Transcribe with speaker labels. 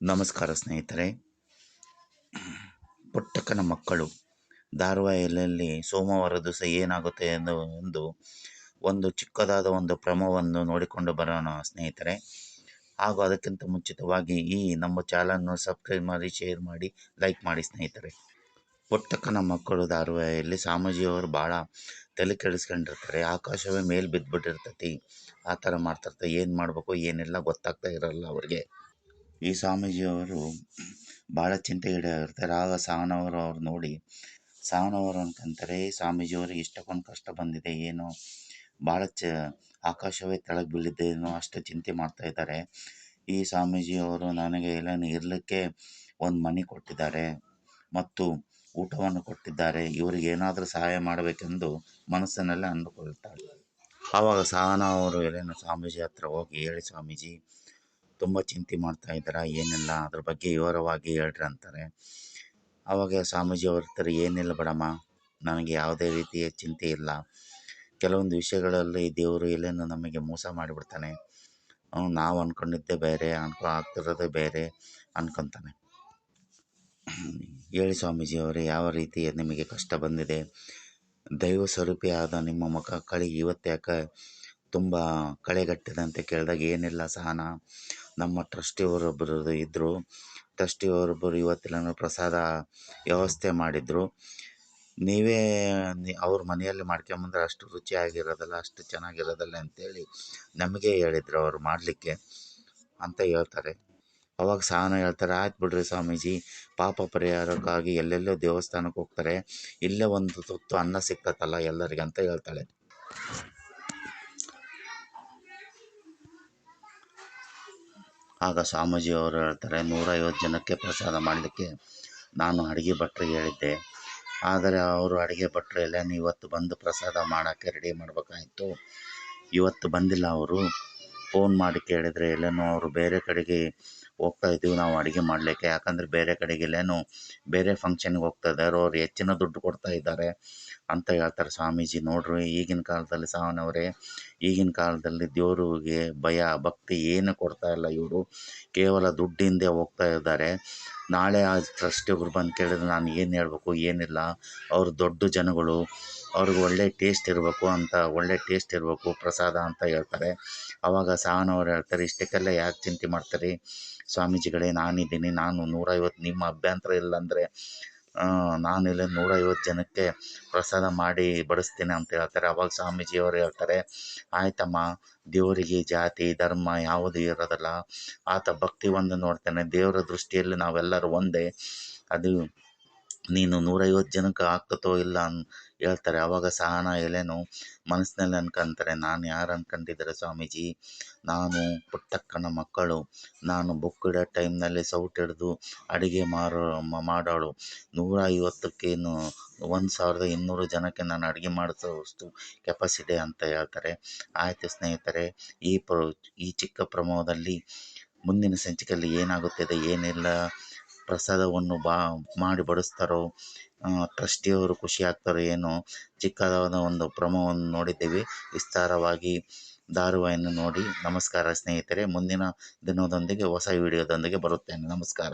Speaker 1: ನಮಸ್ಕಾರ ಸ್ನೇಹಿತರೆ. ಪುಟ್ಟಕ್ಕನ ಮಕ್ಕಳು ಧಾರಾವಾಹಿಯಲ್ಲಿ ಸೋಮವಾರ ದಿವಸ ಏನಾಗುತ್ತೆ ಎಂದು ಒಂದು ಚಿಕ್ಕದಾದ ಒಂದು ಪ್ರಮೋವನ್ನು ನೋಡಿಕೊಂಡು ಬರೋಣ ಸ್ನೇಹಿತರೆ. ಹಾಗೂ ಅದಕ್ಕಿಂತ ಮುಂಚಿತವಾಗಿ ಈ ನಮ್ಮ ಚಾನಲನ್ನು ಸಬ್ಸ್ಕ್ರೈಬ್ ಮಾಡಿ, ಶೇರ್ ಮಾಡಿ, ಲೈಕ್ ಮಾಡಿ ಸ್ನೇಹಿತರೆ. ಪುಟ್ಟಕ್ಕನ ಮಕ್ಕಳು ಧಾರಾವಾಹಿಯಲ್ಲಿ ಸ್ವಾಮೀಜಿಯವರು ಭಾಳ ತಲೆ ಕೆಡಿಸ್ಕೊಂಡಿರ್ತಾರೆ. ಆಕಾಶವೇ ಮೇಲೆ ಬಿದ್ದುಬಿಟ್ಟಿರ್ತೈತಿ. ಆ ಥರ ಮಾಡ್ತಿರ್ತಾರೆ. ಏನು ಮಾಡಬೇಕು ಏನೆಲ್ಲ ಗೊತ್ತಾಗ್ತಾ ಇರಲ್ಲ ಅವ್ರಿಗೆ. ಈ ಸ್ವಾಮೀಜಿಯವರು ಭಾಳ ಚಿಂತೆಗೀಡಾಗಿರ್ತಾರೆ. ಆಗ ಸಾವನವರು ಅವ್ರು ನೋಡಿ ಸಾವನವರು ಅನ್ಕೊಂತಾರೆ, ಸ್ವಾಮೀಜಿಯವ್ರಿಗೆ ಇಷ್ಟಕ್ಕೊಂದು ಕಷ್ಟ ಬಂದಿದೆ ಏನೋ, ಭಾಳ ಆಕಾಶವೇ ತೆಳಗೆ ಬೀಳಿದ್ದೇನೋ ಅಷ್ಟು ಚಿಂತೆ ಮಾಡ್ತಾ ಇದ್ದಾರೆ. ಈ ಸ್ವಾಮೀಜಿಯವರು ನನಗೆ ಎಲ್ಲ ಇರಲಿಕ್ಕೆ ಒಂದು ಮನೆ ಕೊಟ್ಟಿದ್ದಾರೆ ಮತ್ತು ಊಟವನ್ನು ಕೊಟ್ಟಿದ್ದಾರೆ, ಇವರಿಗೆ ಏನಾದರೂ ಸಹಾಯ ಮಾಡಬೇಕೆಂದು ಮನಸ್ಸಿನಲ್ಲೇ ಅಂದುಕೊಳ್ತಾಳೆ. ಆವಾಗ ಸಾವನ ಅವರು ಎಲ್ಲೇನು ಸ್ವಾಮೀಜಿ ಹತ್ರ ಹೋಗಿ, ಹೇಳಿ ಸ್ವಾಮೀಜಿ, ತುಂಬ ಚಿಂತೆ ಮಾಡ್ತಾ ಇದ್ದೀರಾ, ಏನಿಲ್ಲ ಅದ್ರ ಬಗ್ಗೆ ವಿವರವಾಗಿ ಹೇಳ್ರಿ ಅಂತಾರೆ. ಆವಾಗ ಸ್ವಾಮೀಜಿ ಅವ್ರ ಇರ್ತಾರೆ, ಏನಿಲ್ಲ ಬಿಡಮ್ಮ, ನನಗೆ ಯಾವುದೇ ರೀತಿಯ ಚಿಂತೆ ಇಲ್ಲ. ಕೆಲವೊಂದು ವಿಷಯಗಳಲ್ಲಿ ದೇವರು ಎಲ್ಲೇನು ನಮಗೆ ಮೋಸ ಮಾಡಿಬಿಡ್ತಾನೆ. ನಾವು ಅಂದ್ಕೊಂಡಿದ್ದೇ ಬೇರೆ, ಆಗ್ತಿರೋದೇ ಬೇರೆ ಅನ್ಕೊತಾನೆ. ಹೇಳಿ ಸ್ವಾಮೀಜಿ ಅವರೇ, ಯಾವ ರೀತಿ ನಿಮಗೆ ಕಷ್ಟ ಬಂದಿದೆ? ದೈವ ಸ್ವರೂಪಿಯಾದ ನಿಮ್ಮ ಮುಖ ಇವತ್ತು ಯಾಕೆ ತುಂಬ ಕಳೆಗಟ್ಟಿದೆ ಅಂತ ಕೇಳಿದಾಗ, ಏನಿಲ್ಲ ಸಹನ, ನಮ್ಮ ಟ್ರಸ್ಟಿಯವರೊಬ್ಬರು ಇದ್ದರು. ಟ್ರಸ್ಟಿಯವರೊಬ್ಬರು ಇವತ್ತೆಲ್ಲ ಪ್ರಸಾದ ವ್ಯವಸ್ಥೆ ಮಾಡಿದರು. ನೀವೇ ಅವ್ರ ಮನೆಯಲ್ಲಿ ಮಾಡ್ಕೊಂಬಂದ್ರೆ ಅಷ್ಟು ರುಚಿಯಾಗಿರೋದಲ್ಲ, ಅಷ್ಟು ಚೆನ್ನಾಗಿರೋದಲ್ಲ ಅಂತೇಳಿ ನಮಗೆ ಹೇಳಿದರು ಅವರು ಮಾಡಲಿಕ್ಕೆ ಅಂತ ಹೇಳ್ತಾರೆ. ಅವಾಗ ಸಹನ ಹೇಳ್ತಾರೆ, ಆಯ್ತು ಬಿಡ್ರಿ ಸ್ವಾಮೀಜಿ, ಪಾಪ ಪರಿಹಾರಕ್ಕಾಗಿ ಎಲ್ಲೆಲ್ಲೋ ದೇವಸ್ಥಾನಕ್ಕೆ ಹೋಗ್ತಾರೆ, ಇಲ್ಲೇ ಒಂದು ತುತ್ತು ಅನ್ನ ಸಿಗ್ತತ್ತಲ್ಲ ಎಲ್ಲರಿಗೆ ಅಂತ ಹೇಳ್ತಾಳೆ. ಆಗ ಸ್ವಾಮೀಜಿಯವರು ಹೇಳ್ತಾರೆ, 150 ಜನಕ್ಕೆ ಪ್ರಸಾದ ಮಾಡಲಿಕ್ಕೆ ನಾನು ಅಡುಗೆ ಭಟ್ರಿಗೆ ಹೇಳಿದ್ದೆ, ಆದರೆ ಅವರು ಅಡುಗೆ ಭಟ್ರು ಎಲ್ಲನೂ ಇವತ್ತು ಬಂದು ಪ್ರಸಾದ ಮಾಡೋಕ್ಕೆ ರೆಡಿ ಮಾಡಬೇಕಾಯ್ತು. ಇವತ್ತು ಬಂದಿಲ್ಲ. ಅವರು ಫೋನ್ ಮಾಡಿ ಕೇಳಿದರೆ ಎಲ್ಲನೂ ಅವರು ಬೇರೆ ಕಡೆಗೆ ಹೋಗ್ತಾ ಇದ್ದೀವಿ ನಾವು ಅಡುಗೆ ಮಾಡಲಿಕ್ಕೆ, ಯಾಕಂದರೆ ಬೇರೆ ಕಡೆಗೆ ಎಲ್ಲೇನೋ ಬೇರೆ ಫಂಕ್ಷನ್ಗೆ ಹೋಗ್ತಾ ಇದ್ದಾರೆ, ಅವ್ರು ಹೆಚ್ಚಿನ ದುಡ್ಡು ಕೊಡ್ತಾ ಇದ್ದಾರೆ ಅಂತ ಹೇಳ್ತಾರೆ. ಸ್ವಾಮೀಜಿ ನೋಡ್ರಿ, ಈಗಿನ ಕಾಲದಲ್ಲಿ ಸಾವನವರೇ, ಈಗಿನ ಕಾಲದಲ್ಲಿ ದೇವರಿಗೆ ಭಯ ಭಕ್ತಿ ಏನು ಕೊಡ್ತಾ ಇಲ್ಲ ಇವರು, ಕೇವಲ ದುಡ್ಡಿಂದೇ ಹೋಗ್ತಾ ಇದ್ದಾರೆ. ನಾಳೆ ಆ ಟ್ರಸ್ಟಿಯವ್ರು ಬಂದು ಕೇಳಿದ್ರೆ ನಾನು ಏನು ಹೇಳಬೇಕು ಏನಿಲ್ಲ, ಅವರು ದೊಡ್ಡ ಜನಗಳು, ಅವ್ರಿಗೆ ಒಳ್ಳೆ ಟೇಸ್ಟ್ ಇರಬೇಕು ಅಂತ, ಒಳ್ಳೆ ಟೇಸ್ಟ್ ಇರಬೇಕು ಪ್ರಸಾದ ಅಂತ ಹೇಳ್ತಾರೆ. ಆವಾಗ ಸಾವನವ್ರು ಹೇಳ್ತಾರೆ, ಇಷ್ಟಕ್ಕೆಲ್ಲ ಯಾಕೆ ಚಿಂತೆ ಮಾಡ್ತಾರೆ ಸ್ವಾಮೀಜಿಗಳೇ, ನಾನಿದ್ದೀನಿ, ನಾನು 150, ನಿಮ್ಮ ಅಭ್ಯಂತರ ಇಲ್ಲಾಂದರೆ ನಾನಿಲ್ಲ 150 ಜನಕ್ಕೆ ಪ್ರಸಾದ ಮಾಡಿ ಬಡಿಸ್ತೀನಿ ಅಂತ ಹೇಳ್ತಾರೆ. ಅವಾಗ ಸ್ವಾಮೀಜಿಯವರು ಹೇಳ್ತಾರೆ, ಆಯ್ತಮ್ಮ, ದೇವರಿಗೆ ಜಾತಿ ಧರ್ಮ ಯಾವುದೂ ಇರೋದಲ್ಲ, ಆತ ಭಕ್ತಿ ಒಂದು ನೋಡ್ತಾನೆ, ದೇವರ ದೃಷ್ಟಿಯಲ್ಲಿ ನಾವೆಲ್ಲರೂ ಒಂದೇ, ಅದು ನೀನು 150 ಜನಕ್ಕೆ ಆಗ್ತತೋ ಇಲ್ಲ ಹೇಳ್ತಾರೆ. ಆವಾಗ ಸಹನ ಎಲೆನು ಮನಸ್ಸಿನಲ್ಲಿ ಅನ್ಕೊಂತಾರೆ, ನಾನು ಯಾರು ಅನ್ಕೊಂಡಿದ್ದಾರೆ ಸ್ವಾಮೀಜಿ, ನಾನು ಪುಟ್ಟಕ್ಕನ ಮಕ್ಕಳು, ನಾನು ಬುಕ್ಕಿಡೋ ಟೈಮ್ನಲ್ಲಿ ಸೌಟ್ ಹಿಡಿದು ಅಡುಗೆ ಮಾಡೋಳು, 150ಕ್ಕೇನು 1200 ಜನಕ್ಕೆ ನಾನು ಅಡುಗೆ ಮಾಡಿಸೋಷ್ಟು ಕೆಪಾಸಿಟಿ ಅಂತ ಹೇಳ್ತಾರೆ. ಆಯಿತು ಸ್ನೇಹಿತರೆ, ಈ ಚಿಕ್ಕ ಪ್ರಮೋದಲ್ಲಿ ಮುಂದಿನ ಸಂಚಿಕೆಯಲ್ಲಿ ಏನಾಗುತ್ತದೆ ಏನಿಲ್ಲ, ಪ್ರಸಾದವನ್ನು ಮಾಡಿ ಬಡಿಸ್ತಾರೋ, ಟ್ರಸ್ಟಿಯವರು ಖುಷಿ ಆಗ್ತಾರೋ ಏನೋ, ಚಿಕ್ಕದಾದ ಒಂದು ಪ್ರಮೋವನ್ನು ನೋಡಿದ್ದೇವೆ. ವಿಸ್ತಾರವಾಗಿ ಧಾರಾವಾಹಿಯನ್ನು ನೋಡಿ. ನಮಸ್ಕಾರ ಸ್ನೇಹಿತರೆ, ಮುಂದಿನ ದಿನದೊಂದಿಗೆ ಹೊಸ ವಿಡಿಯೋದೊಂದಿಗೆ ಬರುತ್ತೇನೆ. ನಮಸ್ಕಾರ.